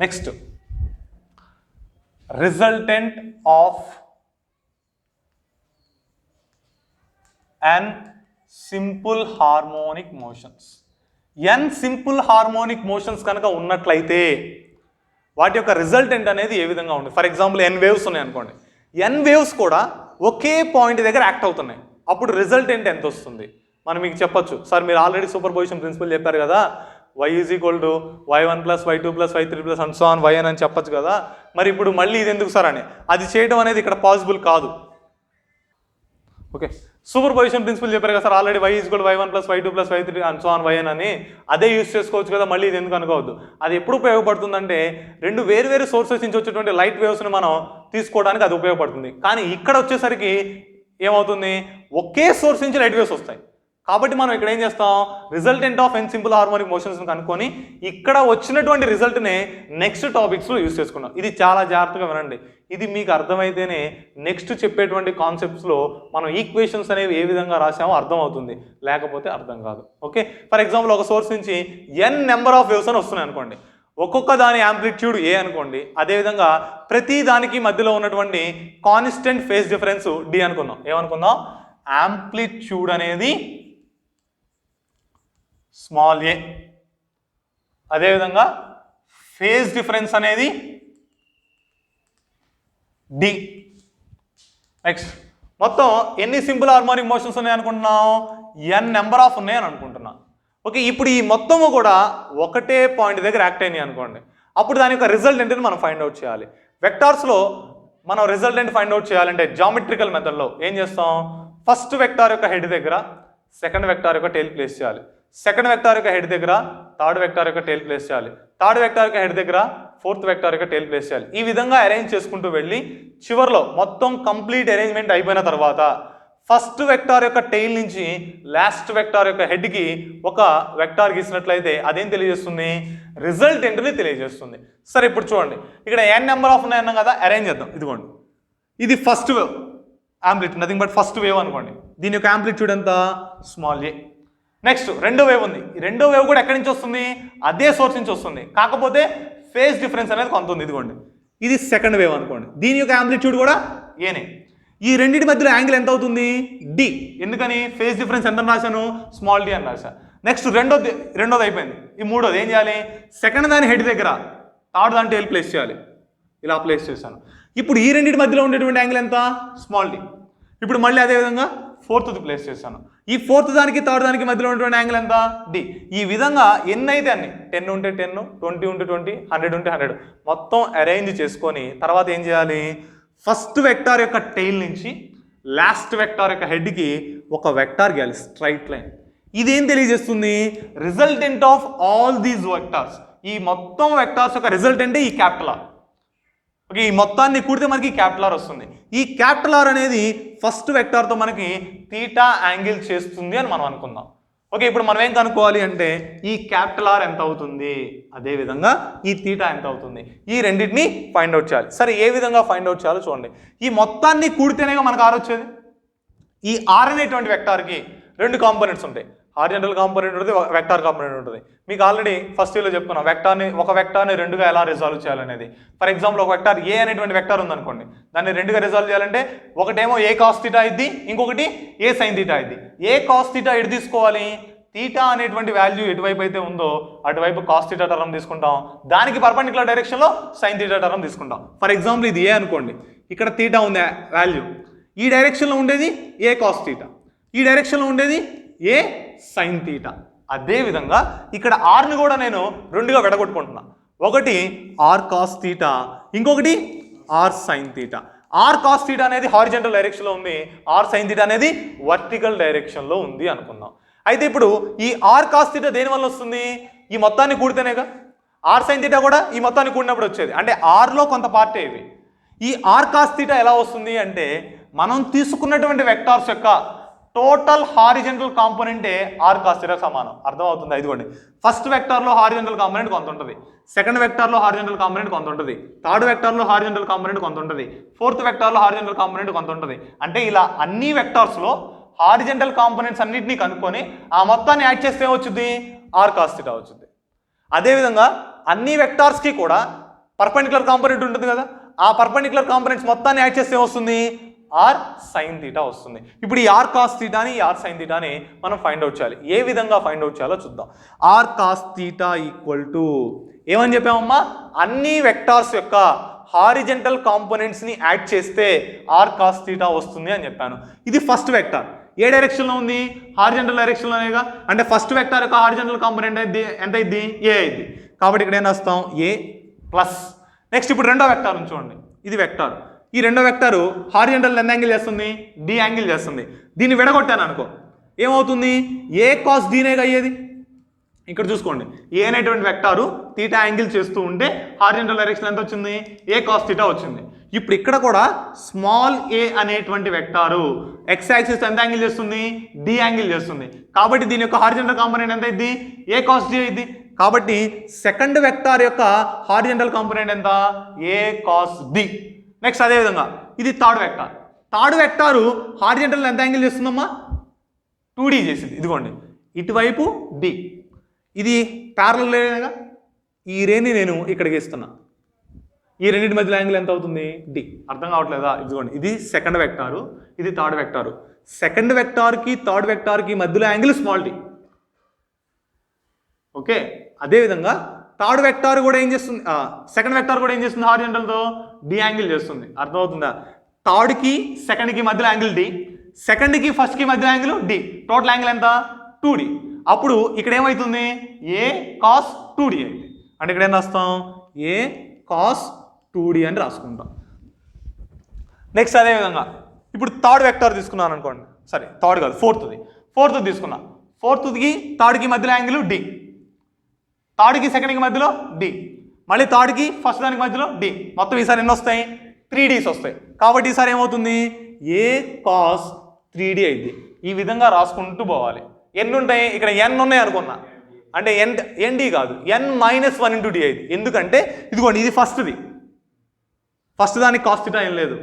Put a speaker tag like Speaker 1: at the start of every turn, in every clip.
Speaker 1: Next resultant of n simple harmonic motions. n simple harmonic motions కనుక ఉన్నట్లయితే వాటి యొక్క రిజల్టెంట్ అనేది ఏ విధంగా ఉంటుంది? ఫర్ ఎగ్జాంపుల్ n వేవ్స్ ఉన్నాయి అనుకోండి, n వేవ్స్ కూడా ఒకే పాయింట్ దగ్గర యాక్ట్ అవుతున్నాయి, అప్పుడు రిజల్టెంట్ ఎంత వస్తుంది? మనం మీకు చెప్పొచ్చు, సార్ మీరు ఆల్రెడీ సూపర్ పొజిషన్ ప్రిన్సిపల్ చెప్పారు కదా, y is equal to y1 plus y2 plus y3 plus and so on yn అని చెప్పచ్చు కదా, మరి ఇప్పుడు మళ్ళీ ఇది ఎందుకు సార్ అని? అది చేయడం అనేది ఇక్కడ పాసిబుల్ కాదు. ఓకే, సూపర్ పొజిషన్ ప్రిన్సిపల్ చెప్పారు కదా sir already y is equal y1 plus y2 plus y3 and so on yn అని, అదే యూస్ చేసుకోవచ్చు కదా, మళ్ళీ ఇది ఎందుకు అనుకోవద్దు. అది ఎప్పుడు ఉపయోగపడుతుందంటే రెండు వేరు సోర్సెస్ నుంచి వచ్చేటువంటి లైట్ వేవ్స్ని మనం తీసుకోవడానికి అది ఉపయోగపడుతుంది. కానీ ఇక్కడ వచ్చేసరికి ఏమవుతుంది, ఒకే సోర్స్ నుంచి లైట్ వేవ్స్ వస్తాయి. కాబట్టి మనం ఇక్కడ ఏం చేస్తాం, resultant of n simple harmonic మోషన్స్ని కనుక్కొని ఇక్కడ వచ్చినటువంటి రిజల్ట్ని నెక్స్ట్ టాపిక్స్లో యూస్ చేసుకున్నాం. ఇది చాలా జాగ్రత్తగా వినండి, ఇది మీకు అర్థమైతేనే నెక్స్ట్ చెప్పేటువంటి కాన్సెప్ట్స్లో మనం ఈక్వేషన్స్ అనేవి ఏ విధంగా రాసామో అర్థమవుతుంది, లేకపోతే అర్థం కాదు. ఓకే, ఫర్ ఎగ్జాంపుల్ ఒక సోర్స్ నుంచి n నెంబర్ ఆఫ్ వేవ్స్ అని వస్తున్నాయి అనుకోండి, ఒక్కొక్క దాని యాంప్లిట్యూడ్ ఏ అనుకోండి, అదేవిధంగా ప్రతి దానికి మధ్యలో ఉన్నటువంటి కాన్స్టెంట్ ఫేజ్ డిఫరెన్స్ d అనుకుందాం. ఏమనుకుందాం, యాంప్లిట్యూడ్ అనేది స్మాల్ ఏ, అదేవిధంగా ఫేజ్ డిఫరెన్స్ అనేది డి. నెక్స్ట్ మొత్తం ఎన్ని సింపుల్ హార్మోనిక్ మోషన్స్ ఉన్నాయి అనుకుంటున్నాం, n నెంబర్ ఆఫ్ ఉన్నాయి అని అనుకుంటున్నాం. ఓకే, ఇప్పుడు ఈ మొత్తము కూడా ఒకటే పాయింట్ దగ్గర యాక్ట్ అయినాయి అనుకోండి, అప్పుడు దాని యొక్క రిజల్టెంట్ని మనం ఫైండ్ అవుట్ చేయాలి. వెక్టార్స్లో మనం రిజల్టెంట్ ఫైండ్ అవుట్ చేయాలంటే జామెట్రికల్ మెథడ్లో ఏం చేస్తాం, ఫస్ట్ వెక్టార్ యొక్క హెడ్ దగ్గర సెకండ్ వెక్టార్ యొక్క టెయిల్ ప్లేస్ చేయాలి, సెకండ్ వెక్టార్ యొక్క హెడ్ దగ్గర థర్డ్ వెక్టార్ యొక్క టెయిల్ ప్లేస్ చేయాలి, థర్డ్ వెక్టార్ యొక్క హెడ్ దగ్గర ఫోర్త్ వెక్టార్ యొక్క టెయిల్ ప్లేస్ చేయాలి. ఈ విధంగా అరేంజ్ చేసుకుంటూ వెళ్ళి చివరిలో మొత్తం కంప్లీట్ అరేంజ్మెంట్ అయిపోయిన తర్వాత ఫస్ట్ వెక్టార్ యొక్క టెయిల్ నుంచి లాస్ట్ వెక్టార్ యొక్క హెడ్కి ఒక వెక్టార్ గీసినట్లయితే అదేం తెలియజేస్తుంది, రిజల్టెంట్ని తెలియజేస్తుంది. సరే ఇప్పుడు చూడండి, ఇక్కడ n నెంబర్ ఆఫ్ ఉన్నాయన్నాం కదా, అరేంజ్ చేద్దాం. ఇదిగోండి, ఇది first wave amplitude, nothing but first wave అనుకోండి, దీని యొక్క యాంప్లిట్యూడ్ ఎంత, స్మాల్ ఏ. నెక్స్ట్ రెండో వేవ్ ఉంది, ఈ రెండో వేవ్ కూడా ఎక్కడి నుంచి వస్తుంది, అదే సోర్స్ నుంచి వస్తుంది, కాకపోతే ఫేజ్ డిఫరెన్స్ అనేది కొంత ఉంది. ఇదిగోండి, ఇది సెకండ్ వేవ్ అనుకోండి, దీని యొక్క యాంప్లిట్యూడ్ కూడా ఏనే. ఈ రెండింటి మధ్యలో యాంగిల్ ఎంత అవుతుంది, డి. ఎందుకని, ఫేజ్ డిఫరెన్స్ ఎంత రాశాను, స్మాల్ డి అని రాశాను. నెక్స్ట్ రెండోది అయిపోయింది. ఈ మూడోది ఏం చేయాలి, సెకండ్ దాని హెడ్ దగ్గర థర్డ్ దాని టెయిల్ ప్లేస్ చేయాలి, ఇలా ప్లేస్ చేశాను. ఇప్పుడు ఈ రెండింటి మధ్యలో ఉండేటువంటి యాంగిల్ ఎంత, స్మాల్ డి. ఇప్పుడు మళ్ళీ అదేవిధంగా ఫోర్త్ది ప్లేస్ చేశాను, ఈ ఫోర్త్ దానికి థర్డ్ దానికి మధ్యలో ఉన్నటువంటి యాంగిల్ ఎంత, డి. ఈ విధంగా ఎన్ని అయితే అన్ని, 10 ఉంటే 10, 20 ఉంటే 20, 100 ఉంటే 100 మొత్తం అరేంజ్ చేసుకొని తర్వాత ఏం చేయాలి, ఫస్ట్ వెక్టార్ యొక్క టెయిల్ నుంచి లాస్ట్ వెక్టార్ యొక్క హెడ్కి ఒక వెక్టార్ గీయాలి, స్ట్రైట్ లైన్. ఇదేం తెలియజేస్తుంది, resultant of all these vectors. ఈ మొత్తం వెక్టార్స్ యొక్క రిజల్టెంటే ఈ క్యాపిటల్ ఆర్. ఓకే, ఈ మొత్తాన్ని కూడితే మనకి క్యాపిటల్ ఆర్ వస్తుంది. ఈ క్యాపిటల్ ఆర్ అనేది ఫస్ట్ వెక్టార్తో మనకి తీటా యాంగిల్ చేస్తుంది అని మనం అనుకుందాం. ఓకే, ఇప్పుడు మనం ఏం కనుక్కోవాలి అంటే ఈ క్యాపిటల్ ఆర్ ఎంత అవుతుంది, అదేవిధంగా ఈ తీటా ఎంత అవుతుంది, ఈ రెండింటిని ఫైండ్ అవుట్ చేయాలి. సరే, ఏ విధంగా ఫైండ్ అవుట్ చేయాలో చూడండి. ఈ మొత్తాన్ని కూడితేనే మనకు ఆర్ వచ్చేది. ఈ ఆర్ అనేటువంటి వెక్టార్కి రెండు కాంపోనెంట్స్ ఉంటాయి, హారిజాంటల్ కాంపోనెంట్ ఉంటుంది, వెక్టార్ కాంపోనెంట్ ఉంటుంది. మీకు ఆల్రెడీ ఫస్ట్ ఇయర్లో చెప్పుకున్నాం, ఒక వెక్టార్ని రెండుగా ఎలా రిజాల్వ్ చేయాలనేది. ఫర్ ఎగ్జాంపుల్ ఒక వెక్టార్ ఏ అనేటువంటి వెక్టార్ ఉందనుకోండి, దాన్ని రెండుగా రిజాల్వ్ చేయాలంటే ఒకటేమో ఏ కాస్ థీటా అయింది, ఇంకొకటి ఏ సైన్ థీటా అయింది. ఏ కాస్ థీటా ఎటు తీసుకోవాలి, తీటా అనేటువంటి వాల్యూ ఎటువైపు అయితే ఉందో అటువైపు కాస్ థీటా టర్మ్ తీసుకుంటాం, దానికి పర్పెండిక్యులర్ డైరెక్షన్లో సైన్ థీటా టర్మ్ తీసుకుంటాం. ఫర్ ఎగ్జాంపుల్ ఇది ఏ అనుకోండి, ఇక్కడ తీటా ఉంది వాల్యూ, ఈ డైరెక్షన్లో ఉండేది ఏ కాస్ థీటా, ఈ డైరెక్షన్లో ఉండేది ఏ సైన్ థీటా. అదేవిధంగా ఇక్కడ ఆర్ని కూడా నేను రెండుగా విడగొట్టుకుంటున్నా, ఒకటి ఆర్ కాస్ థీటా, ఇంకొకటి R sine theta. R cos theta అనేది హారిజాంటల్ డైరెక్షన్లో ఉంది, ఆర్ సైన్ థీటా అనేది వర్టికల్ డైరెక్షన్లో ఉంది అనుకుందాం. అయితే ఇప్పుడు ఈ ఆర్ కాస్ థీటా దేని వల్ల వస్తుంది, ఈ మొత్తాన్ని కూడితేనేగా. ఆర్ సైన్ థీటా కూడా ఈ మొత్తాన్ని కూడినప్పుడు వచ్చేది, అంటే ఆర్లో కొంత పార్టే ఇవి. ఈ ఆర్ కాస్ థీటా ఎలా వస్తుంది అంటే మనం తీసుకున్నటువంటి వెక్టార్స్ యొక్క టోటల్ హారిజెంటల్ కాంపోనెంటే ఆర్ కాస్ థీటా సమానం. అర్థమవుతుంది? ఇదిగోండి, ఫస్ట్ వెక్టార్లో హారిజెంటల్ కాంపోనెంట్ కొంత ఉంటుంది, సెకండ్ వెక్టార్లో హారిజెంటల్ కాంపోనెంట్ కొంత ఉంటుంది, థర్డ్ వెక్టార్లో హారిజెంటల్ కాంపోనెంట్ కొంత ఉంటుంది, ఫోర్త్ వెక్టార్లో హారిజెంటల్ కాంపోనెంట్ కొంత ఉంటుంది. అంటే ఇలా అన్ని వెక్టార్స్లో హారిజెంటల్ కాంపోనెంట్స్ అన్నింటినీ కనుక్కొని ఆ మొత్తాన్ని యాడ్ చేస్తే ఏమొచ్చుద్ది, ఆర్ కాస్ థీటా వచ్చింది. అదేవిధంగా అన్ని వెక్టార్స్కి కూడా పర్పెండిక్యులర్ కాంపోనెంట్ ఉంటుంది కదా, ఆ పర్పెండిక్యులర్ కాంపోనెంట్స్ మొత్తాన్ని యాడ్ చేస్తే వస్తుంది ఆర్ సైన్ థీటా వస్తుంది. ఇప్పుడు ఈ ఆర్ కాస్ థీటాని ఈ ఆర్ సైన్ థీటాని మనం ఫైండ్ అవుట్ చేయాలి. ఏ విధంగా ఫైండ్ అవుట్ చేయాలో చూద్దాం. R cos theta equal to ఏమని చెప్పామమ్మా, అన్ని వెక్టార్స్ యొక్క హారిజెంటల్ కాంపోనెంట్స్ని యాడ్ చేస్తే ఆర్ కాస్ థీటా వస్తుంది అని చెప్పాను. ఇది ఫస్ట్ వెక్టార్ ఏ డైరెక్షన్లో ఉంది, హారిజెంటల్ డైరెక్షన్లోనేగా, అంటే ఫస్ట్ వెక్టార్ యొక్క హారిజెంటల్ కాంపోనెంట్ ఎంత అయింది, ఏ అయింది. కాబట్టి ఇక్కడ ఏం రాస్తాం, ఏ ప్లస్. నెక్స్ట్ ఇప్పుడు రెండో వెక్టార్ చూడండి, ఇది వెక్టార్. ఈ రెండో వెక్టారు హారిజెంటల్ ఎంత యాంగిల్ చేస్తుంది, డి యాంగిల్ చేస్తుంది. దీన్ని విడగొట్టాను అనుకో ఏమవుతుంది, ఏ కాస్ డీనేగా అయ్యేది. ఇక్కడ చూసుకోండి, ఏ అనేటువంటి వెక్టారు థీటా యాంగిల్ చేస్తూ ఉంటే హారిజెంటల్ డైరెక్షన్ ఎంత వచ్చింది, ఏ కాస్ థీటా వచ్చింది. ఇప్పుడు ఇక్కడ కూడా స్మాల్ ఏ అనేటువంటి వెక్టారు ఎక్స్ యాక్సిస్ ఎంత యాంగిల్ చేస్తుంది, డి యాంగిల్ చేస్తుంది. కాబట్టి దీని యొక్క హారిజెంటల్ కాంపోనెంట్ ఎంత అయింది, ఏ కాస్ డి అయింది. కాబట్టి సెకండ్ వెక్టార్ యొక్క హారిజెంటల్ కాంపోనెంట్ ఎంత, ఏ కాస్ డి. నెక్స్ట్ అదేవిధంగా ఇది third vector. Third vector horizontal ఎంత యాంగిల్ చేస్తుందమ్మా, 2D చేసింది. ఇదిగోండి ఇటువైపు డి, ఇది ప్యారలల్ రేగా, ఈ రేని నేను ఇక్కడికి ఇస్తున్నా. ఈ రెండింటి మధ్యలో యాంగిల్ ఎంత అవుతుంది, డి. అర్థం కావట్లేదా, ఇదిగోండి ఇది సెకండ్ వెక్టారు, ఇది థర్డ్ వెక్టారు. సెకండ్ వెక్టార్కి థర్డ్ వెక్టార్కి మధ్యలో యాంగిల్ స్మాల్ డి. ఓకే, అదేవిధంగా థర్డ్ వెక్టార్ కూడా ఏం చేస్తుంది, సెకండ్ వెక్టార్ కూడా ఏం చేస్తుంది, హారిజెంటల్తో డి యాంగిల్ చేస్తుంది. అర్థమవుతుందా, థర్డ్కి సెకండ్కి మధ్యలో యాంగిల్ డి, సెకండ్కి ఫస్ట్కి మధ్యలో యాంగిల్ డి, టోటల్ యాంగిల్ ఎంత 2D. అప్పుడు ఇక్కడ ఏమవుతుంది, ఏ కాస్ 2D అయింది. అంటే ఇక్కడ ఏం రాస్తాం, ఏ కాస్ 2D అని రాసుకుంటాం. నెక్స్ట్ అదేవిధంగా ఇప్పుడు థర్డ్ వెక్టార్ తీసుకున్నాను అనుకోండి, సరే థర్డ్ కాదు ఫోర్త్ తీసుకున్నా. ఫోర్త్కి థర్డ్కి మధ్యలో యాంగిల్ డి, థర్డ్కి సెకండ్కి మధ్యలో డి, మళ్ళీ థర్డ్కి ఫస్ట్ దానికి మధ్యలో డి. మొత్తం ఈసారి ఎన్ని వస్తాయి, 3Ds వస్తాయి. కాబట్టి ఈసారి ఏమవుతుంది, ఏ కాస్ 3D అయింది. ఈ విధంగా రాసుకుంటూ పోవాలి. ఎన్ని ఉంటాయి, ఇక్కడ ఎన్ ఉన్నాయి అనుకున్నా, అంటే ఎన్డి కాదు, n-1 × d అయింది. ఎందుకంటే ఇదిగోండి ఇది ఫస్ట్ది, ఫస్ట్ దానికి కాస్ థీటా ఏం లేదు.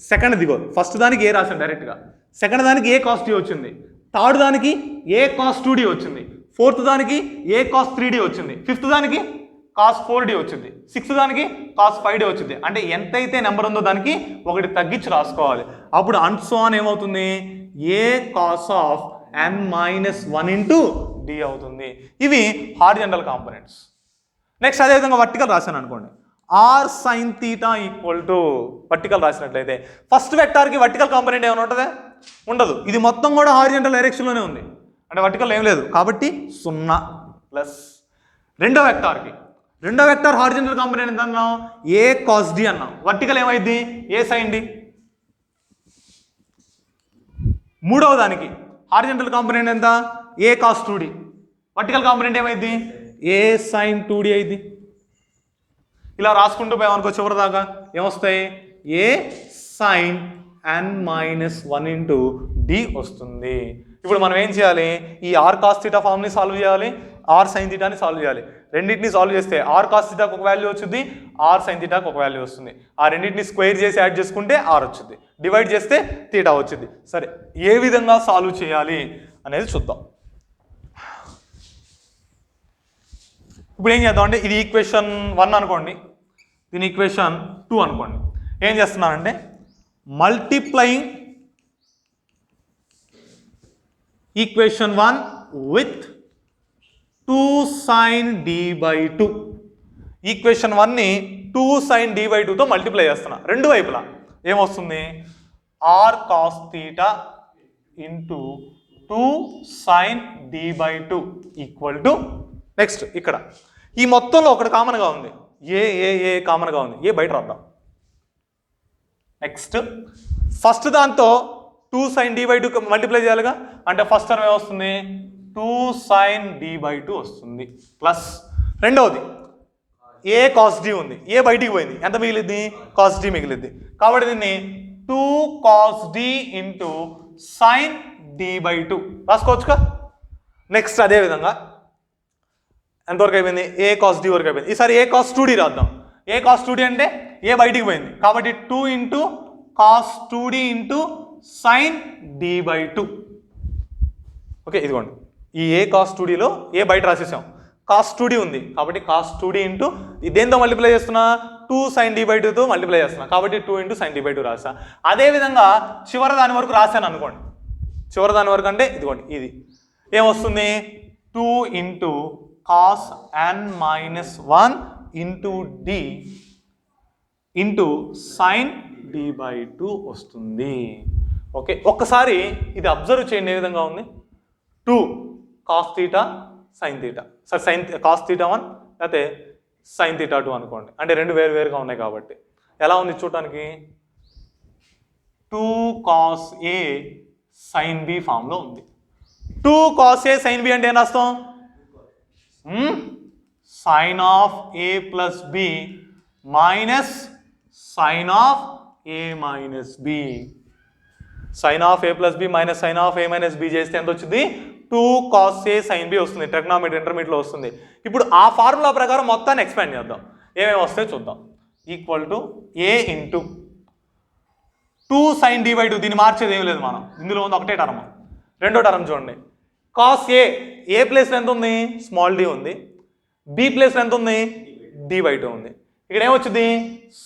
Speaker 1: సెకండ్ దిగో, ఫస్ట్ దానికి ఏ రాసాను డైరెక్ట్గా, సెకండ్ దానికి ఏ కాస్ డి వచ్చింది, థర్డ్ దానికి ఏ కాస్ 2D వచ్చింది, ఫోర్త్ దానికి ఏ కాస్ 3D వచ్చింది, ఫిఫ్త్ దానికి కాస్ 4D వచ్చింది, సిక్స్త్ దానికి కాస్ 5D వచ్చింది. అంటే ఎంతైతే నెంబర్ ఉందో దానికి ఒకటి తగ్గించి రాసుకోవాలి. అప్పుడు అన్సోన్ ఏమవుతుంది, ఏ కాస్ ఆఫ్ n-1 × d అవుతుంది. ఇవి హారిజెంటల్ కాంపోనెంట్స్. నెక్స్ట్ అదేవిధంగా వర్టికల్ రాశాను అనుకోండి, R sine theta equal to vertical రాసినట్లయితే ఫస్ట్ వెక్టార్కి వర్టికల్ కాంపోనెంట్ ఏమైనా ఉంటుందా, ఉండదు. ఇది మొత్తం కూడా హారిజెంటల్ డైరెక్షన్లోనే ఉంది, అంటే వర్టికల్ ఏం లేదు. కాబట్టి 0 ప్లస్ రెండో వెక్టార్ హారిజెంటల్ కాంపోనెంట్ ఎంత అన్నాం, ఏ కాస్ డి అన్నాం. వర్టికల్ ఏమైంది, ఏ సైన్ డి. మూడవ దానికి హారిజెంటల్ కాంపోనెంట్ ఎంత, ఏ కాస్ 2D. వర్టికల్ కాంపోనెంట్ ఏమైంది, ఏ సైన్ 2D అయింది. ఇలా రాసుకుంటూ పోయామనుకో చివరిదాకా ఏమొస్తాయి, ఏ సైన్ n-1 × d వస్తుంది. ఇప్పుడు మనం ఏం చేయాలి, ఈ ఆర్ కాస్ థీటా ఫామ్ని సాల్వ్ చేయాలి, ఆర్ సైన్ థీటాని సాల్వ్ చేయాలి. రెండింటిని సాల్వ్ చేస్తే ఆర్ కాస్ థీటాకి ఒక వాల్యూ వచ్చింది, ఆర్ సైన్ థీటాకి ఒక వాల్యూ వస్తుంది. ఆ రెండింటిని స్క్వేర్ చేసి యాడ్ చేసుకుంటే ఆర్ వచ్చింది, డివైడ్ చేస్తే థీటా వచ్చింది. సరే, ఏ విధంగా సాల్వ్ చేయాలి అనేది చూద్దాం. ఇప్పుడు ఏం చేద్దాం అంటే, ఇది ఈక్వేషన్ 1 అనుకోండి, దీని ఈక్వేషన్ 2 అనుకోండి. ఏం చేస్తున్నానంటే multiplying equation 1 with 2 sin d/2. Equation 1ని 2 sin d/2తో మల్టిప్లై చేస్తున్నా రెండు వైపులా. ఏమొస్తుంది, R cos theta into 2 sin d/2 equal to, next ఇక్కడ ఈ మొత్తంలో ఒకటి కామన్గా ఉంది, ఏ కామన్గా ఉంది, ఏ బయట రాద్దాం. నెక్స్ట్ ఫస్ట్ దాంతో 2 sin d/2 మల్టిప్లై చేయాలిగా, అంటే ఫస్ట్ టర్మ్ ఏమొస్తుంది, 2 sin d/2 వస్తుంది. ప్లస్ రెండవది ఏ కాస్ డి ఉంది, ఏ బయటికి పోయింది, ఎంత మిగిలిద్ది, కాస్ డి మిగిలిద్ది. కాబట్టి దీన్ని 2 cos d into sin d/2 రాసుకోవచ్చుగా. నెక్స్ట్ అదేవిధంగా ఎంతవరకు అయిపోయింది, ఏ కాస్ డి వరకు అయిపోయింది. ఈసారి ఏ కాస్ 2d రాద్దాం. ఏ కాస్ 2d అంటే ఏ బయటికి పోయింది, కాబట్టి 2 × cos 2d into sin d/2. Okay, ఇదిగోండి ఈ ఏ కాస్ 2dలో ఏ బయట రాసేసాం, కాస్ 2d ఉంది కాబట్టి కాస్ 2d ఇంటూ దేంతో మల్టిప్లై చేస్తున్నా 2 sin d by 2తో మల్టిప్లై చేస్తున్నా కాబట్టి 2 ఇంటూ sin d by 2 రాసా. అదేవిధంగా చివరి దాని వరకు రాశాను అనుకోండి, చివరి దాని వరకు అంటే ఇదిగోండి ఇది ఏమొస్తుంది 2 into cos n minus 1 into d into sin d by 2 వస్తుంది. ఓకే, ఒక్కసారి ఇది అబ్జర్వ్ చేయండి ఏ విధంగా ఉంది. 2 cos θ sin θ, sir sin cos θ 1 లేకపోతే sin θ 2 అనుకోండి, అంటే రెండు వేరుగా ఉన్నాయి కాబట్టి ఎలా ఉంది చూడటానికి 2 cos a sin b ఫామ్లో ఉంది. 2 cos a sin b అంటే ఏం రాస్తాం, sin of a plus b minus sin of a minus b. sin of a plus b minus sin of a minus b చేస్తే ఎంత వచ్చింది 2 cos a sin b వస్తుంది. Trigonometry ఇంటర్మీడియట్లో వస్తుంది. ఇప్పుడు ఆ ఫార్ములా ప్రకారం మొత్తాన్ని ఎక్స్పాండ్ చేద్దాం, ఏమేమి వస్తాయో చూద్దాం. Equal to a into 2 sin d by 2, దీన్ని మార్చేది ఏం లేదు మనం, ఇందులో ఉంది ఒకటే టర్మ్. రెండో టర్మ్ చూడండి cos a ప్లేస్లో ఎంత ఉంది స్మాల్ d ఉంది, b ప్లేస్లో ఎంత ఉంది d by 2 ఉంది. ఇక్కడ ఏమొచ్చింది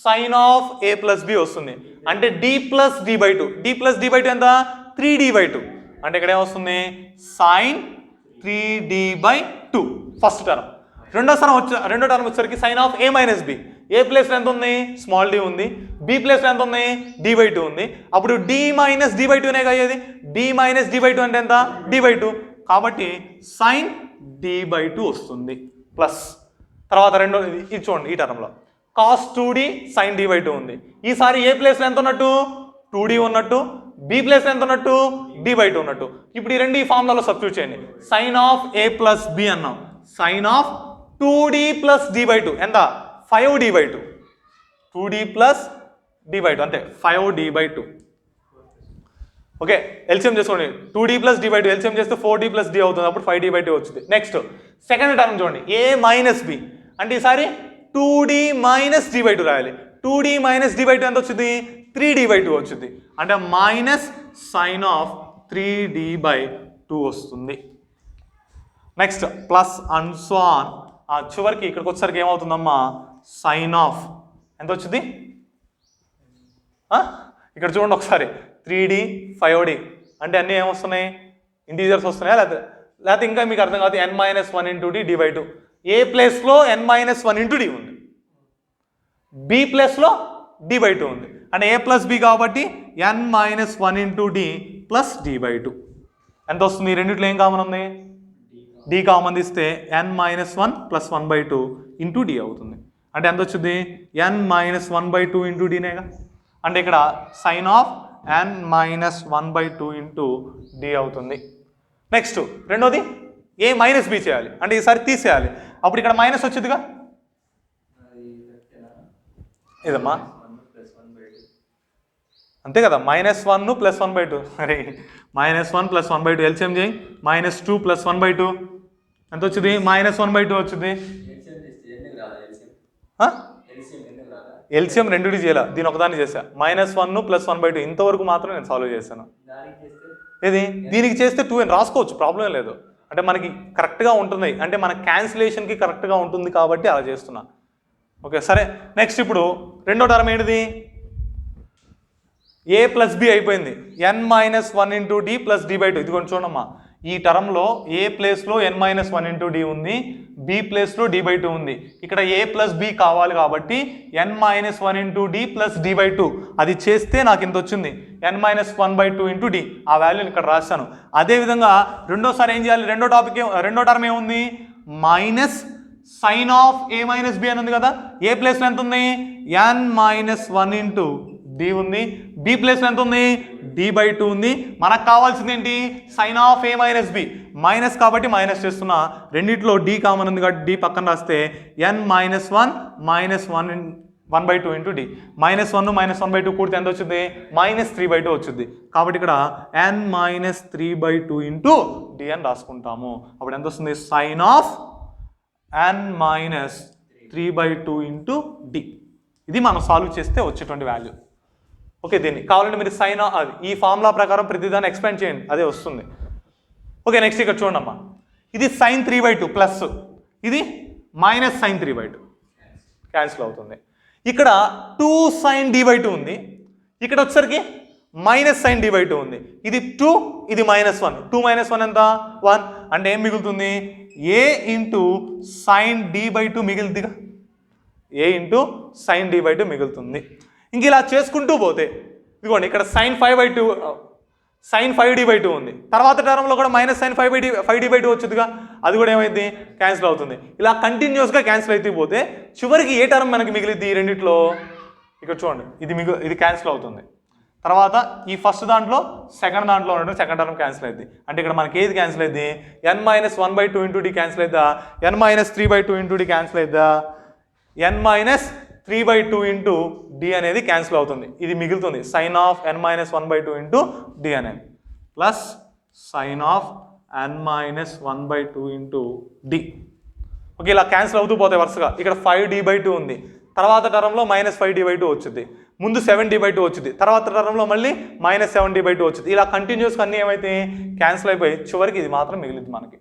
Speaker 1: sin of a plus b వస్తుంది, అంటే d plus d by 2, d plus d by 2 ఎంత 3d by 2, అంటే ఇక్కడ ఏమొస్తుంది sin 3d by 2 first term. రెండో టర్మ్ వచ్చేసరికి sin of a minus b, ఏ ప్లేస్లో ఎంత ఉంది స్మాల్ d ఉంది, b ప్లేస్లో ఎంత ఉంది d by 2 ఉంది, అప్పుడు d మైనస్ d by 2 నే అయ్యేది, d మైనస్ d by 2 అంటే ఎంత d by 2, కాబట్టి sin d by 2 వస్తుంది. ప్లస్ తర్వాత రెండో ఇది చూడండి ఈ టర్మ్లో cos 2d sin d by 2 ఉంది. ఈసారి ఏ ప్లేస్లో ఎంత ఉన్నట్టు 2d ఉన్నట్టు, b ప్లేస్లో ఎంత ఉన్నట్టు d by 2 ఉన్నట్టు. ఇప్పుడు ఈ రెండు ఈ ఫార్ములాలో సబ్స్టిట్యూట్ చేయండి. sin of a plus b అన్నాం, sin of 2d plus d by 2 ఎంత 5d by 2, 2d plus d by 2 అంతే 5d by 2. ఓకే, ఎల్సిఎం చేసుకోండి 2d plus d by 2 LCM చేస్తే 4d plus d అవుతుంది, అప్పుడు 5d by 2 వచ్చింది. Next second term చూడండి a minus b, అంటే ఈసారి 2d మైనస్ d by 2 రాయాలి. 2d మైనస్ d by 2 ఎంత వచ్చింది 3d by 2 వచ్చింది, అంటే minus sine of 3d by 2 వస్తుంది. Next plus and so on, ఆ చివరికి ఇక్కడికి వచ్చేసరికి ఏమవుతుందమ్మా సైన్ ఆఫ్ ఎంత వచ్చింది ఇక్కడ చూడండి ఒకసారి 3d 5d, అంటే అన్నీ ఏమొస్తున్నాయి ఇంటీజర్స్ వస్తున్నాయా లేకపోతే ఇంకా మీకు అర్థం కాదు n minus 1 into d d by 2. ఏ ప్లేస్లో n మైనస్ 1 ఇంటూ d ఉంది, b ప్లేస్లో d by 2 ఉంది, అంటే a ప్లస్ b కాబట్టి n minus 1 into d plus d by 2 ఎంత వస్తుంది. రెండిట్లో ఏం కామన్ ఉంది d కామన్ ఇస్తే n minus 1 plus 1 by 2 into d అవుతుంది, అంటే ఎంత వచ్చింది n మైనస్ 1 by 2 ఇంటూ dనేగా, అంటే ఇక్కడ sine of n minus 1 by 2 into d అవుతుంది. నెక్స్ట్ రెండోది a మైనస్ b చేయాలి, అంటే ఈసారి తీసేయాలి, అప్పుడు ఇక్కడ మైనస్ వచ్చిందిగా ఇదమ్మా అంతే కదా మైనస్ 1 ప్లస్ 1 by 2, అరే మైనస్ 1 ప్లస్ 1 by 2 ఎల్సిఎం చేయి, మైనస్ 2 ప్లస్ 1 by 2 ఎంత వచ్చింది మైనస్ 1 by 2 వచ్చింది. ఎల్సిఎం రెండుది చేయాలి, దీని ఒకదాన్ని చేసా మైనస్ 1 ప్లస్ 1 by 2 ఇంతవరకు మాత్రం నేను సాల్వ్ చేశాను. ఇది దీనికి చేస్తే 2 అని రాసుకోవచ్చు, ప్రాబ్లం లేదు, అంటే మనకి కరెక్ట్గా ఉంటుంది, అంటే మన క్యాన్సిలేషన్కి కరెక్ట్గా ఉంటుంది కాబట్టి అలా చేస్తున్నా. ఓకే సరే, నెక్స్ట్ ఇప్పుడు రెండో టర్మ్ ఏంటిది a ప్లస్ b అయిపోయింది, n minus 1 into d plus d by 2. ఇది కొంచెం చూడమ్మా, ఈ టర్మ్లో a ప్లేస్లో n మైనస్ 1 ఇంటూ d ఉంది, b ప్లేస్లో d by 2 ఉంది, ఇక్కడ a ప్లస్ b కావాలి కాబట్టి n minus 1 into d plus d by 2 అది చేస్తే నాకు ఇంత వచ్చింది n minus 1 by 2 into d, ఆ వాల్యూని ఇక్కడ రాశాను. అదేవిధంగా రెండోసారి ఏం చేయాలి, రెండో టర్మ్ ఏముంది minus sine of a minus b అని ఉంది కదా, ఏ ప్లేస్లో ఎంత ఉంది n మైనస్ 1 ఇంటూ d ఉంది, b ప్లేస్లో ఎంత ఉంది d by 2 ఉంది, మనకు కావాల్సింది ఏంటి sine of a minus b, minus కాబట్టి మైనస్ చేస్తున్నా, రెండిట్లో d కామన్ ఉంది కాబట్టి d పక్కన రాస్తే n minus 1 minus 1 by 2 into d, minus 1 minus 1 by 2 కూడితే ఎంత వచ్చింది మైనస్ 3 by 2 వచ్చింది, కాబట్టి ఇక్కడ n minus 3 by 2 into d అని రాసుకుంటాము. అప్పుడు ఎంత వస్తుంది sine of n minus 3 by 2 into d. ఇది మనం సాల్వ్ చేస్తే వచ్చేటువంటి వాల్యూ. ఓకే, దీన్ని కావాలంటే మీరు సైన్ ఈ ఫార్ములా ప్రకారం ప్రతిదాన్ని ఎక్స్పాండ్ చేయండి, అదే వస్తుంది. ఓకే నెక్స్ట్ ఇక్కడ చూడండి అమ్మా, ఇది sin 3 by 2 ప్లస్ ఇది మైనస్ సైన్ 3/2 క్యాన్సిల్ అవుతుంది. ఇక్కడ 2 sin d/2 ఉంది, ఇక్కడ వచ్చేసరికి మైనస్ సైన్ d/2 ఉంది. ఇది 2, ఇది -1. 2 - 1 ఎంత? 1. అంటే ఏం మిగులుతుంది? a into sine d/2 మిగులుతుందిగా, a into sine d/2 మిగులుతుంది. ఇంక ఇలా చేసుకుంటూ పోతే ఇదిగోండి ఇక్కడ సైన్ 5d/2 ఉంది. తర్వాత టర్మ్లో కూడా మైనస్ సైన్ 5d/2 వచ్చిందిగా, అది కూడా ఏమైంది? క్యాన్సిల్ అవుతుంది. ఇలా కంటిన్యూస్గా క్యాన్సిల్ అయితే పోతే చివరికి ఏ టర్మ్ మనకి మిగిలిద్ది? ఈ రెండిట్లో ఇక్కడ చూడండి, ఇది క్యాన్సిల్ అవుతుంది. తర్వాత ఈ ఫస్ట్ దాంట్లో సెకండ్ దాంట్లో ఉన్నట్టు సెకండ్ టర్మ్ క్యాన్సిల్ అయింది. అంటే ఇక్కడ మనకి ఏది క్యాన్సిల్ అయింది? n-1/2 ఇంటూ d క్యాన్సిల్ అయిద్దా? n-3/2 ఇంటూ d క్యాన్సిల్ అయిద్దా? n-3/2 ఇంటూ d అనేది క్యాన్సిల్ అవుతుంది. ఇది మిగులుతుంది sine of n-1/2 into d అనేది plus sine of n-1/2 into d. Okay, ఇలా క్యాన్సిల్ అవుతూ పోతాయి వరుసగా. ఇక్కడ 5d/2 ఉంది, తర్వాత టర్మ్లో -5d/2 వచ్చింది, ముందు 7d/2 వచ్చింది, తర్వాత టర్మ్లో మళ్ళీ -7d/2 వచ్చింది. ఇలా కంటిన్యూస్గా అన్నీ ఏమైతే క్యాన్సిల్ అయిపోయి చివరికి ఇది మాత్రం మిగిలింది మనకి.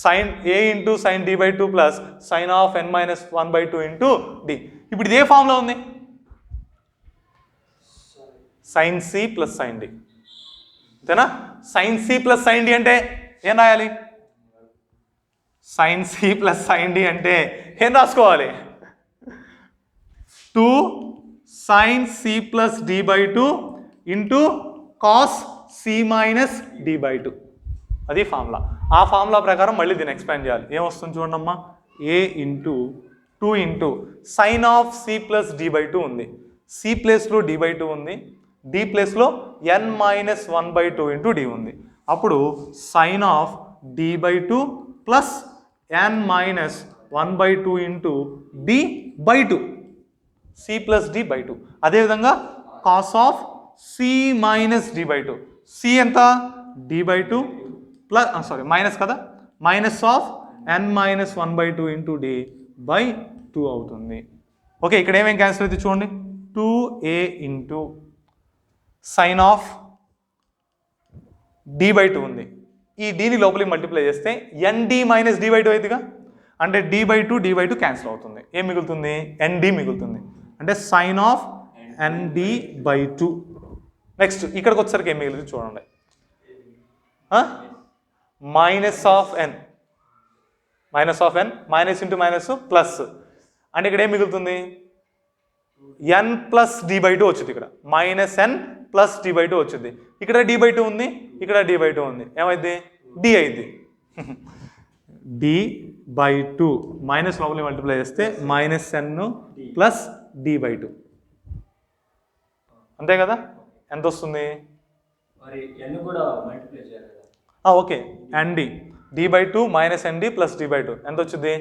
Speaker 1: Sine a into sine d/2 plus sine of n-1/2 into d. ఇప్పుడు ఇదే ఫామ్లో ఉంది, sine c plus sine d. అంతేనా? Sine c plus sine d అంటే ఏం రాయాలి? Sine c plus sine d అంటే ఏం రాసుకోవాలి? 2 sin c plus d/2 into cos c minus d/2. అది ఫార్ములా. ఆ ఫార్ములా ప్రకారం మళ్ళీ దీన్ని ఎక్స్పాండ్ చేయాలి. ఏమొస్తుంది చూడండమ్మా, a into 2 into sign of c plus d/2 ఉంది, c ప్లేస్లో d/2 ఉంది, d ప్లేస్లో n-1/2 ఇంటూ d ఉంది. అప్పుడు sine of d/2 plus n-1/2 into d/2, c plus d/2. అదేవిధంగా cos of c minus d/2, c ఎంత? d/2 ప్లస్ మైనస్ కదా, minus of n-1/2 into d/2 అవుతుంది. ఓకే, ఇక్కడ ఏమేం క్యాన్సిల్ అయితే చూడండి, 2a into sign of d/2 ఉంది, ఈ dని లోపలికి మల్టిప్లై చేస్తే nd మైనస్ d/2 అవుతుందిగా, అంటే d/2 క్యాన్సిల్ అవుతుంది. ఏం మిగులుతుంది? nd మిగులుతుంది. అంటే సైన్ ఆఫ్ nd/2. నెక్స్ట్ ఇక్కడికి వచ్చేసరికి ఏం మిగిలింది చూడండి, minus of n, minus into minus plus, అంటే ఇక్కడ ఏం మిగులుతుంది? n ప్లస్ d/2 వచ్చింది, ఇక్కడ -n ప్లస్ d/2 వచ్చింది, ఇక్కడ d/2 ఉంది, ఇక్కడ d/2 ఉంది, ఏమైంది? d అయింది. d/2 మైనస్ లోపలి మల్టిప్లై చేస్తే -n ప్లస్ d/2, అంతే కదా? ఎంత వస్తుంది? Okay, nd d/2 minus nd plus d/2 ఎంత వచ్చింది?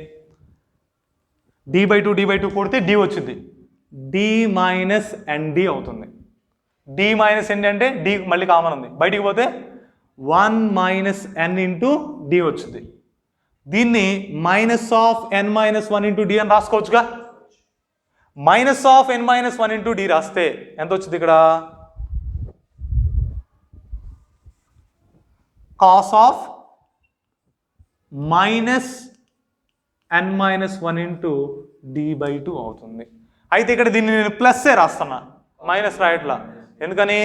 Speaker 1: d/2 కొడితే d వచ్చింది, d మైనస్ nd అవుతుంది. d మైనస్ nd అంటే d మళ్ళీ కామన్ ఉంది, బయటికి పోతే 1 మైనస్ n ఇంటూ d వచ్చింది. దీన్ని minus of n-1 into d అని రాసుకోవచ్చుగా. Minus of n-1 into d రాస్తే ఎంత వచ్చింది? ఇక్కడ cos of minus n-1 into d/2 అవుతుంది. అయితే ఇక్కడ దీన్ని నేను ప్లస్సే రాస్తున్నా, మైనస్ రాయట్లా. ఎందుకని?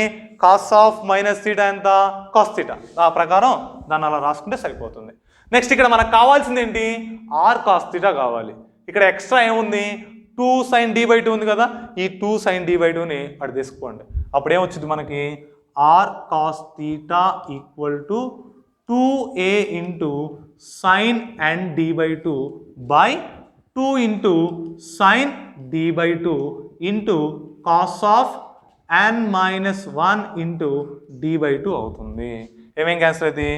Speaker 1: కాస్ ఆఫ్ మైనస్ తీటా ఎంత? Cos theta. ఆ ప్రకారం దాన్ని అలా రాసుకుంటే సరిపోతుంది. నెక్స్ట్ ఇక్కడ మనకు కావాల్సింది ఏంటి? ఆర్ కాస్ తీటా కావాలి. ఇక్కడ ఎక్స్ట్రా ఏముంది? 2 sin d/2 ఉంది కదా, ఈ 2 sin d/2ని అటు తీసుకోండి. అప్పుడు ఏమొచ్చింది మనకి? R cos theta equal to 2a into sine and d/2 by 2 into sine d/2 into cos of n-1 into d/2 అవుతుంది. ఏమేం క్యాన్సిల్ అయితే?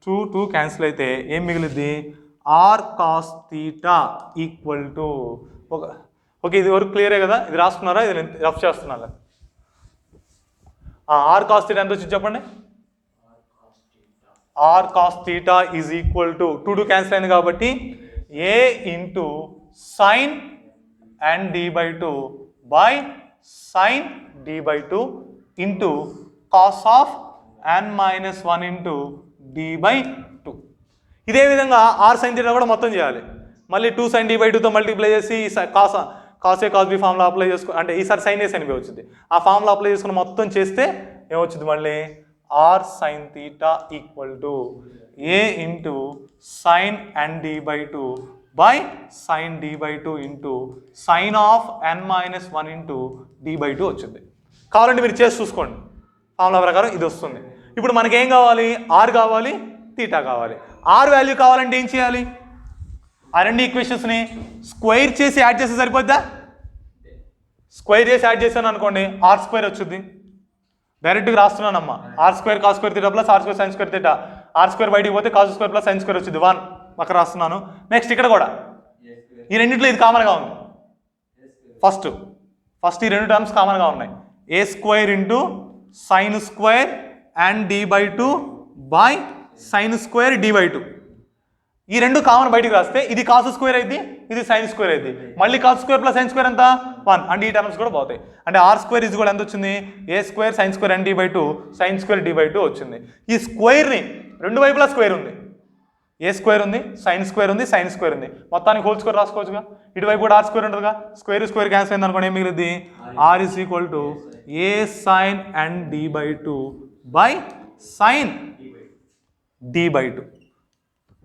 Speaker 1: 2 క్యాన్సిల్ అయితే ఏం మిగిలింది? R cos theta equal to okay, ఇది వరకు క్లియరే కదా? ఇది రాసుకున్నారా? ఇది నేను రఫ్ చేస్తున్నాను. ఆర్ కాస్ తీటా ఎంత వచ్చింది చెప్పండి? R cos theta is equal to 2 cancel అయింది కాబట్టి A into sine and d/2 by sine d/2 into cos of n-1 into d/2. ఇదే విధంగా ఆర్ సైన్ తీటా కూడా మొత్తం చేయాలి. మళ్ళీ 2 sin d/2తో మల్టిప్లై చేసి cos A cos B formula apply చేసుకో, అంటే ఈసారి సైన్ ఏ సైన్ బి వచ్చింది. ఆ ఫార్ములా అప్లై చేసుకుని మొత్తం చేస్తే ఏమొచ్చింది మళ్ళీ r sin theta equal to a into sign n/d/2 by sine d/2 into sine of n-1 into d/2 వచ్చింది. కావాలంటే మీరు చేసి చూసుకోండి, ఫార్ములా ప్రకారం ఇది వస్తుంది. ఇప్పుడు మనకి ఏం కావాలి, r కావాలి, తీటా కావాలి. r వాల్యూ కావాలంటే ఏం చేయాలి, ఆ రెండు ఈక్వేషన్స్ని స్క్వేర్ చేసి యాడ్ చేస్తే సరిపోద్దా? స్క్వేర్ చేసి యాడ్ చేశాను అనుకోండి r² వచ్చింది. డైరెక్ట్గా రాస్తున్నానమ్మా, r² cos² θ plus r² sin² θ. r² బయటికి పోతే cos² ప్లస్ sin² వచ్చింది 1 అక్కడ రాస్తున్నాను. నెక్స్ట్ ఇక్కడ కూడా ఈ రెండింటిలో ఇది కామన్గా ఉంది. ఫస్ట్ ఈ రెండు టర్మ్స్ కామన్గా ఉన్నాయి. a² into sin² and d/2 by sin² d/2. ఈ రెండు కామన్ బయటికి రాస్తే ఇది cos² అయింది, ఇది sin² అయింది. మళ్ళీ cos² ప్లస్ sin² ఎంత 1, అంటే ఈ టర్మ్స్ కూడా పోతాయి. అంటే r² ఇది కూడా ఎంత వచ్చింది, a² sin² and d/2 sin² d/2 వచ్చింది. ఈ స్క్వేర్ని రెండు వైపులా స్క్వేర్ ఉంది, a² ఉంది, sin² ఉంది, sin² ఉంది, మొత్తానికి హోల్ స్క్వేర్ రాసుకోవచ్చుగా. ఇటువైపు కూడా r² ఉంటుందిగా, స్క్వేర్ క్యాన్సిల్ అయింది అనుకోండి, ఏం మిగిలింది r is equal to a sin n d/2 by sin d/2.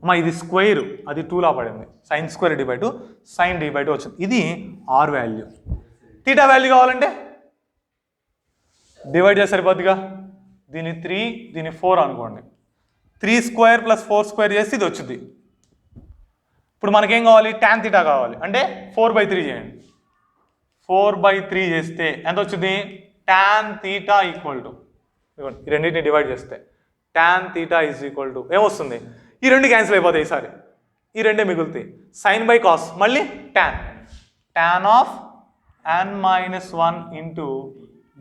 Speaker 1: అమ్మా ఇది స్క్వేర్, అది 2లా పడింది, sin² d/2 sin d/2 వచ్చింది. ఇది r వాల్యూ. తీటా వాల్యూ కావాలంటే డివైడ్ చేసి సరిపోద్దిగా. దీని 3, దీని 4 అనుకోండి, 3² ప్లస్ 4² చేస్తే ఇది వచ్చింది. ఇప్పుడు మనకేం కావాలి, tan తీటా కావాలి, అంటే 4/3 చేయండి. 4/3 చేస్తే ఎంత వచ్చింది, tan తీటా ఈక్వల్ టు, ఈ రెండింటిని డివైడ్ చేస్తే tan theta is equal to ఏమొస్తుంది, ఈ రెండు క్యాన్సిల్ అయిపోతాయి, ఈసారి ఈ రెండే మిగులుతాయి. సైన్ బై కాస్, మళ్ళీ tan of n-1 into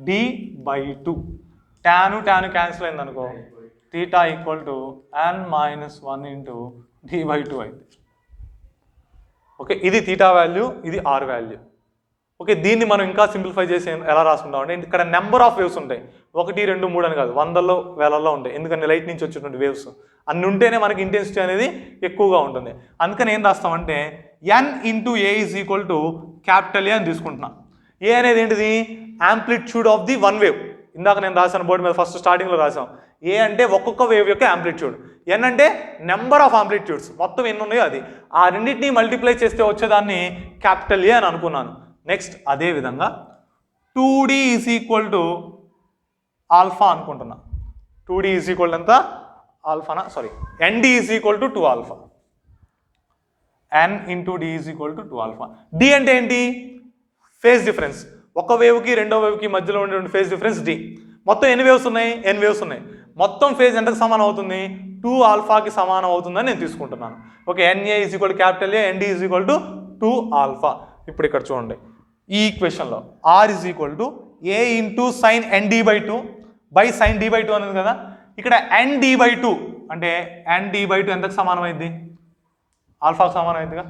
Speaker 1: d/2. tan cancel అయింది అనుకో, theta equal to n-1 into d/2 అయింది. ఓకే, ఇది తీటా వాల్యూ, ఇది r వాల్యూ. ఓకే, దీన్ని మనం ఇంకా సింప్లిఫై చేసి ఎలా రాసుకుంటాం అంటే, ఇక్కడ నెంబర్ ఆఫ్ వేవ్స్ ఉంటాయి, 1, 2, 3 అని కాదు, వందల్లో వేలల్లో ఉంటాయి. ఎందుకంటే లైట్ నుంచి వచ్చేటువంటి వేవ్స్ అన్ని ఉంటేనే మనకి ఇంటెన్సిటీ అనేది ఎక్కువగా ఉంటుంది. అందుకని ఏం రాస్తామంటే n into A is equal to capital ఏ అని తీసుకుంటున్నా. ఏ అనేది ఏంటిది, amplitude of the one wave. ఇందాక నేను రాశాను బోర్డు మీద, ఫస్ట్ స్టార్టింగ్లో రాసాం. ఏ అంటే ఒక్కొక్క వేవ్ యొక్క యాంప్లిట్యూడ్, n అంటే నెంబర్ ఆఫ్ ఆంప్లిట్యూడ్స్, మొత్తం ఎన్ని ఉన్నాయో అది. ఆ రెండింటిని మల్టిప్లై చేస్తే వచ్చేదాన్ని క్యాపిటల్ ఏ అని అనుకున్నాను. నెక్స్ట్ అదేవిధంగా 2d is equal to alpha అనుకుంటున్నా. 2d ఈజ్ ఈక్వల్ ఎంత, ఆల్ఫానా, sorry, nd is equal to 2 alpha. n into d is equal to 2 alpha. d అంటే ఏంటి, ఫేజ్ డిఫరెన్స్, ఒక వేవ్కి రెండో వేవ్కి మధ్యలో ఉండే ఫేజ్ డిఫరెన్స్ d. మొత్తం ఎన్ని వేవ్స్ ఉన్నాయి, n వేవ్స్ ఉన్నాయి. మొత్తం ఫేజ్ ఎంతకు సమానం అవుతుంది, 2 ఆల్ఫాకి సమానం అవుతుందని నేను తీసుకుంటున్నాను. Okay, na is equal to capital A, nd is equal to 2 alpha. ఇప్పుడు ఇక్కడ చూడండి, ఈ ఈక్వేషన్లో r is equal to a into sign nd/2 by sine d/2 అనేది కదా. ఇక్కడ nd/2 అంటే nd/2 ఎంతకు సమానం అయింది, ఆల్ఫాకు సమానం అయిందిగా.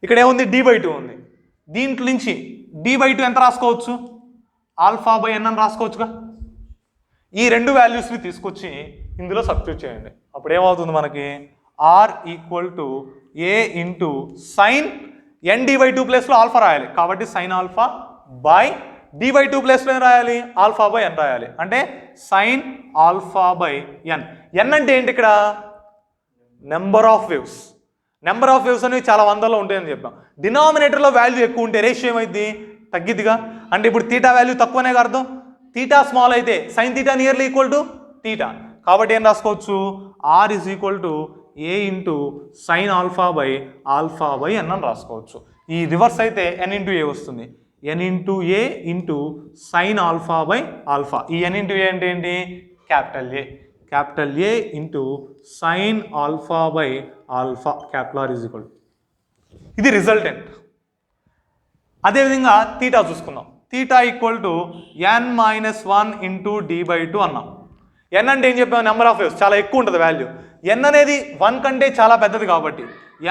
Speaker 1: ఇక్కడ ఏముంది, d/2 ఉంది. దీంట్లో నుంచి d/2 ఎంత రాసుకోవచ్చు, ఆల్ఫా బై n అని రాసుకోవచ్చుగా. ఈ రెండు వాల్యూస్ని తీసుకొచ్చి ఇందులో సబ్స్టిట్యూట్ చేయండి. అప్పుడు ఏమవుతుంది మనకి, r equal to a into sign nd/2 ప్లేస్లో ఆల్ఫా రాయాలి, కాబట్టి సైన్ ఆల్ఫా బై d/2 ప్లేస్లో ఏం రాయాలి, ఆల్ఫా బై n రాయాలి, అంటే sine alpha by n. n అంటే ఏంటి, ఇక్కడ number of waves. Number of waves అనేవి చాలా వందల్లో ఉంటాయని చెప్పాం. డినామినేటర్లో వాల్యూ ఎక్కువ ఉంటే రేషియో ఏమైంది, తగ్గిద్దిగా. అంటే ఇప్పుడు తీటా వాల్యూ తక్కువనే అర్థం. తీటా స్మాల్ అయితే sine theta nearly equal to theta, కాబట్టి ఏం రాసుకోవచ్చు, r is equal to a into sign alpha by n అని రాసుకోవచ్చు. ఈ రివర్స్ అయితే n ఇంటూ ఏ వస్తుంది, n into A into sign alpha by alpha. ఈ n ఇంటూ ఏ అంటే ఏంటి, capital A into sign alpha by alpha, capital R is equal. ఇది resultant. అదేవిధంగా తీటా చూసుకుందాం. Theta equal to n-1 into d/2 అన్నాం. n అంటే ఏం చెప్పాము, నెంబర్ ఆఫ్ వేవ్స్, చాలా ఎక్కువ ఉంటుంది వాల్యూ. n అనేది 1 కంటే చాలా పెద్దది కాబట్టి,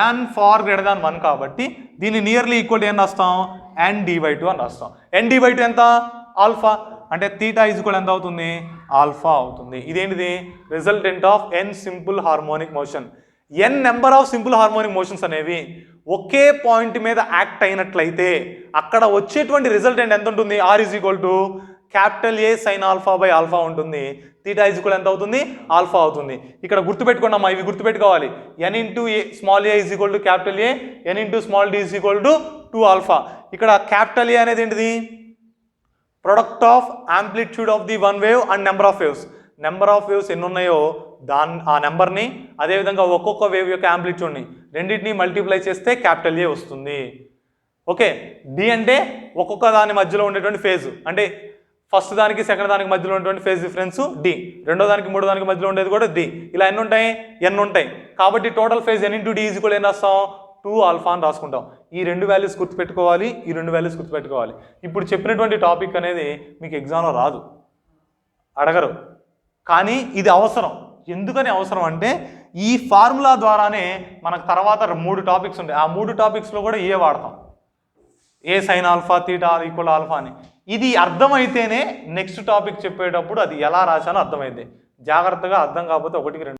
Speaker 1: n ఫార్ గ్రేటర్ దాన్ 1 కాబట్టి దీన్ని నియర్లీ ఈక్వల్ టు ఏం రాస్తాం, n/2 అని రాస్తాం. n/2 ఎంత, ఆల్ఫా, అంటే తీటా ఈజ్ ఈక్వల్ ఎంత అవుతుంది, ఆల్ఫా అవుతుంది. ఇదేంటిది, resultant of n simple harmonic motion. n number of simple harmonic motions అనేవి ఒకే పాయింట్ మీద యాక్ట్ అయినట్లయితే అక్కడ వచ్చేటువంటి రిజల్టెంట్ ఎంత ఉంటుంది? R is equal to capital A sine alpha by alpha ఉంటుంది. తీటా ఈజ్ ఈక్వల్ ఎంత అవుతుంది? ఆల్ఫా అవుతుంది. ఇక్కడ గుర్తుపెట్టుకున్నామా? ఇవి గుర్తుపెట్టుకోవాలి. n into small a is equal to capital A, n into small d is equal to 2 alpha. ఇక్కడ capital A అనేది ఏంటిది? Product of amplitude of the one wave and number of waves. Number of waves ఎన్ని ఉన్నాయో ఆ నెంబర్ని, అదేవిధంగా ఒక్కొక్క wave యొక్క యాంప్లిట్యూడ్ని రెండింటిని మల్టిప్లై చేస్తే క్యాపిటల్ A వస్తుంది. ఓకే, డి అంటే ఒక్కొక్క దాని మధ్యలో ఉండేటువంటి ఫేజ్, అంటే ఫస్ట్ దానికి సెకండ్ దానికి మధ్యలో ఉన్నటువంటి ఫేజ్ డిఫరెన్స్ డి, రెండో దానికి మూడో దానికి మధ్యలో ఉండేది కూడా డి. ఇలా ఎన్ని ఉంటాయి? ఎన్ ఉంటాయి. కాబట్టి total phase n into d is equal ఏం రాస్తాం? 2 ఆల్ఫా అని రాసుకుంటాం. ఈ రెండు వాల్యూస్ గుర్తుపెట్టుకోవాలి, ఈ రెండు వాల్యూస్ గుర్తుపెట్టుకోవాలి. ఇప్పుడు చెప్పినటువంటి టాపిక్ అనేది మీకు ఎగ్జామ్లో రాదు, అడగరు, కానీ ఇది అవసరం. ఎందుకని అవసరం అంటే ఈ ఫార్ములా ద్వారానే మనకు తర్వాత 3 టాపిక్స్ ఉంటాయి. ఆ 3 టాపిక్స్లో కూడా ఏ వాడతాం, A sine alpha theta equal alpha అని. ఇది అర్థమైతేనే నెక్స్ట్ టాపిక్ చెప్పేటప్పుడు అది ఎలా రాశానో అర్థమైంది. జాగ్రత్తగా అర్థం కాకపోతే 1కి 2